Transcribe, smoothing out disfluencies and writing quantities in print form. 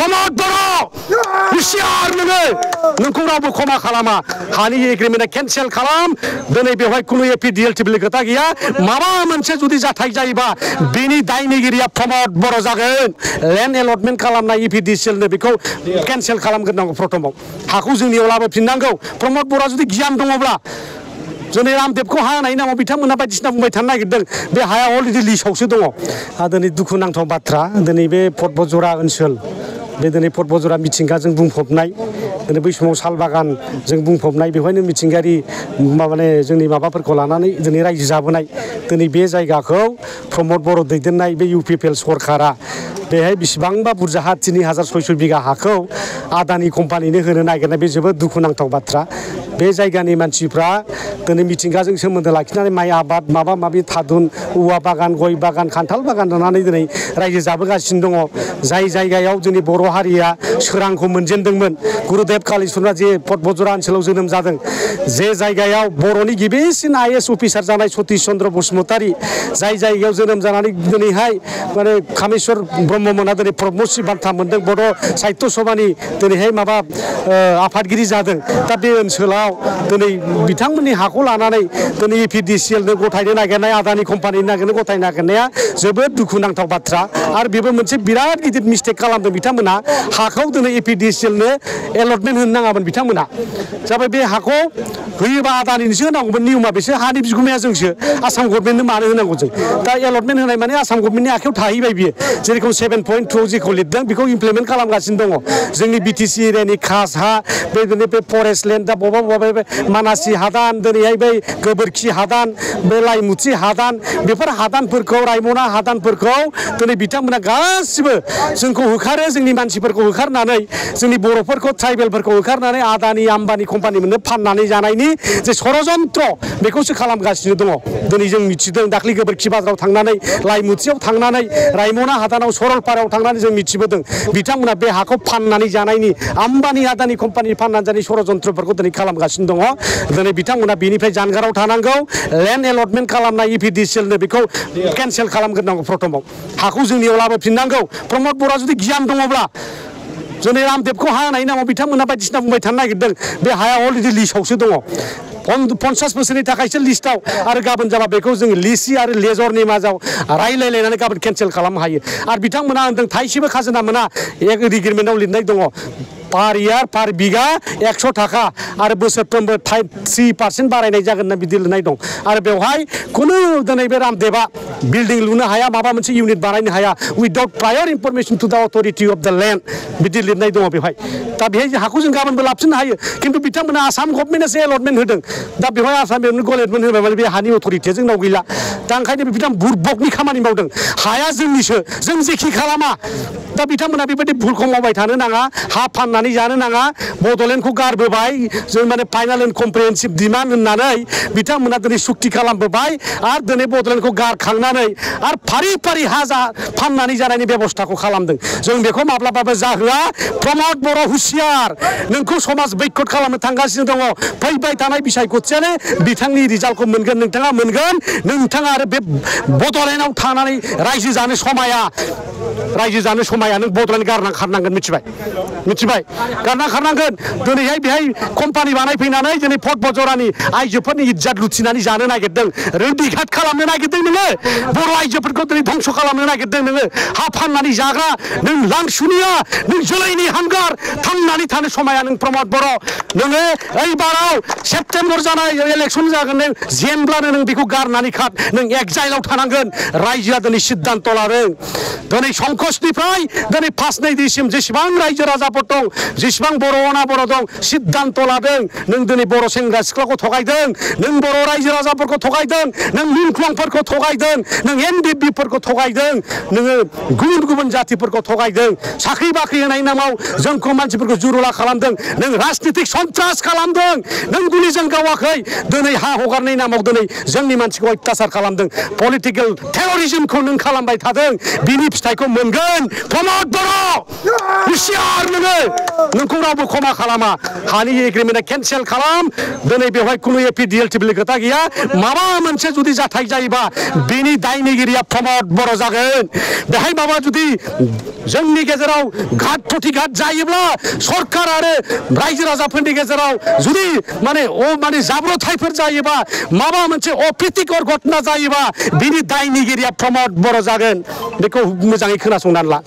प्रमद बर' हुसियार नोंखौ रावबो क्षमा खालामा हानि एग्रिमेन्टआ केन्सेल खालाम दिनै बेवहाय खुनु एपिडिएल टिबिल खोथा गैया माबा मोनसे जुदि जाथाय जायोबा बेनि दायनिगिरिया प्रमद बर' जागोन लेन्ड एलटमेन्ट खालामनाय एपिडिसिएलनो बेखौ केन्सेल खालामग्रोनांगौ प्रथमाव हाखौ जोंनियाव लाबोफिननांगौ प्रमद बर'आ जुदि गियान दङब्ला जोंनि रामदेवखौ हा होनायनि नामाव बिथांमोना बायदिसिना बुंबाय थानो नागिरदों बे हाया अलरेडि लिस्टआवसो दङ दिनै दुखुनांथाव बाथ्रा दिनै बे पर्बतजरा ओनसोल बे दिनै पर्बतजरा मिथिंगाजों बुंफबनाय दिनै बै समाव साल बागानजों बुंफबनाय बेवहायनो मिथिंगायारि माने जोंनि माबाफोरखौ लानानै दिनै रायजो जाबोनाय दिनै बे जायगाखौ प्रमद बर' दैदेननाय बे इउपिपिएल सरकारा बेहाय बेसेबांबा बुरजा हा 3600 बिगा हाखौ आदानि कम्पानिनो होनो नागिरनाय बे जोबोद दुखुनांथाव बाथ्रा बे जायगानि मानसिफ्रा दिनै मिथिंगाजों सोमोन्दो लाखिनानै माइ आबाद माबा माबि थादुन औवा बागान गय बागान खान्थाल बागान लानानै दिनै रायजो जाबोगासिनो दङ जाय जायगायाव जोंनि बर' हारिया सोरांखौ मोनजेनदोंमोन गुरुदेव कालिचरना जे पर्बतजरा ओनसोलाव जोनोम जादों जे जायगायाव बर'नि गिबिसिन आइएएस अफिसार जानाय सतीश चन्द्र बसुमतारी जाय जायगायाव जोनोम जानानै दिनैहाय माने कामेश्वर ब्रह्ममोना दिनै पद्मश्री बान्था मोनदों बड' साहित्य सभानि दिनैहाय माबा आफादगिरि जादों दा बे ओनसोलाव दिनै बिथांमोननि हाखौ लानानै दिनै एपिडिसिएलनो गथायनो नागिरनाय आदानि कम्पानिनो नागिरनो गथायनो नागिरनाया जोबोद दुखुनांथाव बाथ्रा आरो बेबो मोनसे बिराद गिदिर मिस्टेक खालामदों बिथांमोना हाखौ दिनै एपिडिसिएलनो एलटमेन्ट होनो नाङामोन बिथांमोना जाबाय बे हाखौ होयोबा आदानिनोसो होनांगौमोन नियमा बेसो हानि बिगुमाया जोंसो आसाम गभर्नमेन्टनो मानो होनांगौ जों दा एलटमेन्ट होनाय माने आसाम गभर्नमेन्टनि आखायाव थाहैबाय बियो जेरेखम 7.2 जेखौ लिरदों बेखौ इमप्लिमेन्ट खालामगासिनो दङ जोंनि बिटिसि एरियानि खास हा बे फरेस्ट लेन्ड दा बबेबा मानासि हादान दिनैहाय बै गोबोरखि हादान बे लाइमुथि हादान बेफोर हादानफोरखौ रायमना हादानफोरखौ दिनै बिथांमोना गासिबो जोंखौ होखारो जोंनि मानसिफोरखौ होखारनानै जोंनि बर'फोरखौ ट्राइबेलफोरखौ होखारनानै आदानि आम्बानि कम्पानि मोननो फाननानै जानायनि जे षड़यन्त्र बेखौसो खालामगासिनो दङ दिनै जों मिथिदों दाख्लै गोबोरखि बाजाराव थांनानै लाइमुथियाव थांनानै रायमना हादानाव सरलपारायाव थांनानै जों मिथिबोदों बिथांमोना बे हाखौ फाननानै जानायनि आम्बानि आदानि कम्पानि फाननानै जानाय षड़यन्त्रफोरखौ दिनै खालामगासिनो दङ दिनै बिथांमोना बेनिफ्राय जानगाराव थानांगौ लेन्ड एलटमेन्ट खालामनाय एपिडिसिएलनो बेखौ केन्सेल खालामग्रोनांगौ प्रथमाव हाखौ जोंनियाव लाबोफिननांगौ प्रमद बर'आ जुदि गियान दङब्ला जोंनि रामदेवखौ हा होनायनि नामाव बिथांमोना बायदिसिना बुंबाय थानो नागिरदों बे हाया अलरेडि लिस्टआवसो दङ 50 बोसोरनि थाखायसो लिस्टआव आरो गाबोन जाबा बेखौ जों लिसि आरो लेजरनि माजाव रायलायलायनानै गाबोन केन्सेल खालामनो हायो आरो बिथांमोना होनदों थाइसेबो खाजोना मोना एग्रिमेन्टआव लिरनाय दङ पार इयार पार बिगा 100 थाखा आरो बोसोरफ्रोमबो 3% बारायनाय जागोन ना बिदि लिरनाय दं आरो बेवहाय खुनु दिनै बे रामदेवा बिल्डिं लुनो हाया माबा मोनसे इउनिट बानायनो हाया उइदाउट प्रायर इनफरमेसन टु द अथरिटि अफ द लेन्ड बिदि लिरनाय दङ बेवहाय दा बेहाय हाखौ जों गाबोनबो लाफिननो हायो खिन्थु बिथांमोना आसाम गभर्नमेन्टआसो एलटमेन्ट होदों दा बेवहाय आसाम गभर्नमेन्ट होबाय माने बे हानि अथरिटिया जोंनाव गैला दा ओंखायनो बिथां बुरबकनि खामानि मावदों हाया जोंनिसो जों जेखि खालामा दा बिथांमोना बेबायदि भुलखौ मावबाय थानो नाङा हा फाननानै जानो नाङा बड'लेण्डखौ गारबोबाय जों माने फाइनाल एन्ड कमप्रिहेन्सिभ डिमान्ड होननानै बिथांमोना दिनै सुक्ति खालामबोबाय आरो दिनै बड'लेण्डखौ गारखांनानै आरो फारि फारि हा फाननानै जानायनि बेबस्थाखौ खालामदों जों बेखौ माब्लाबाबो जाहोआ प्रमद बर' हुसियार नोंखौ समाज बैकट खालामनो थांगासिनो दङ फैबाय थानाय बिसायख'थियानो बिथांनि रिजाल्टखौ मोनगोन नोंथाङा आरो बे बड'लेण्डआव थानानै रायजो जानो समाया नों बड'लेण्ड गारना खारनांगोन मिथिबाय गारना खारनांगोन दिनैहाय बेहाय कम्पानि बानायफैनानै दिनै पर्बतजरानि आइजोफोरनि इज्जत लुथिनानै जानो नागिरदों रैखाथ खालामनो नागिरदों नोङो बर' आइजोफोरखौ दिनै धंस खालामनो नागिरदों नोङो हा फाननानै जाग्रा नों लांसुनिया नों जोलैनि हांगार थांनानै थानो समाया नों प्रमद बर' नोङो ओइबाराव सेप्तेम्बर जानाय इलेक्सन जागोन नों जेनब्लानो नों बेखौ गारनानै खार नों एक्जाइलाव थानांगोन रायजोआ दिनै सिद्धान्त लादों दिनै संकसनिफ्राय दिनै 5 दिसिम जेसेबां रायजो राजाफोर दं जेसेबां बर' दं सिद्धान्त लादों नों दिनै बर' सेंग्रा सिख्लाखौ थगायदों नों बर' रायजो राजाफोरखौ थगायदों नों मुंख्लंफोरखौ थगायदों नों एनडिएफबिफोरखौ थगायदों नोङो गुबुन जातिफोरखौ थगायदों साख्रि बाख्रि होनायनि नामाव जोंखौ मानसिफोरखौ जुरुला खालामदों नों राजनितिक सन्त्रास खालामदों नों गुलिजों गावाखै दिनै हा हगारनायनि नामाव दिनै जोंनि मानसिखौ अत्याचार खालामदों पलिटिकेल टेररिज्मखौ नों खालामबाय थादों बिनि फिथाइखौ मोनगोन प्रमद बर' हुसियार नोङो नोंखौ रावबो क्षमा खालामा हानि एग्रिमेन्टआ केन्सेल खालाम दिनै बेवहाय खुनु एपिडिएलटिबि खोथा गैया माबा मोनसे जुदि जाथाय जायोबा बिनि दायनिगिरिया प्रमद बर' जागोन बेहाय माबा जुदि जोंनि गेजेराव घात प्रतिघात जायोब्ला सरकार आरो रायजो राजाफोरनि गेजेराव जुदि माने जाब्रबथायफोर जायोबा माबा मोनसे अप्रीतिकर घटना जायोबा बिनि दायनिगिरिया प्रमद बर' जागोन बेखौ मोजाङै खोनासंनानै ला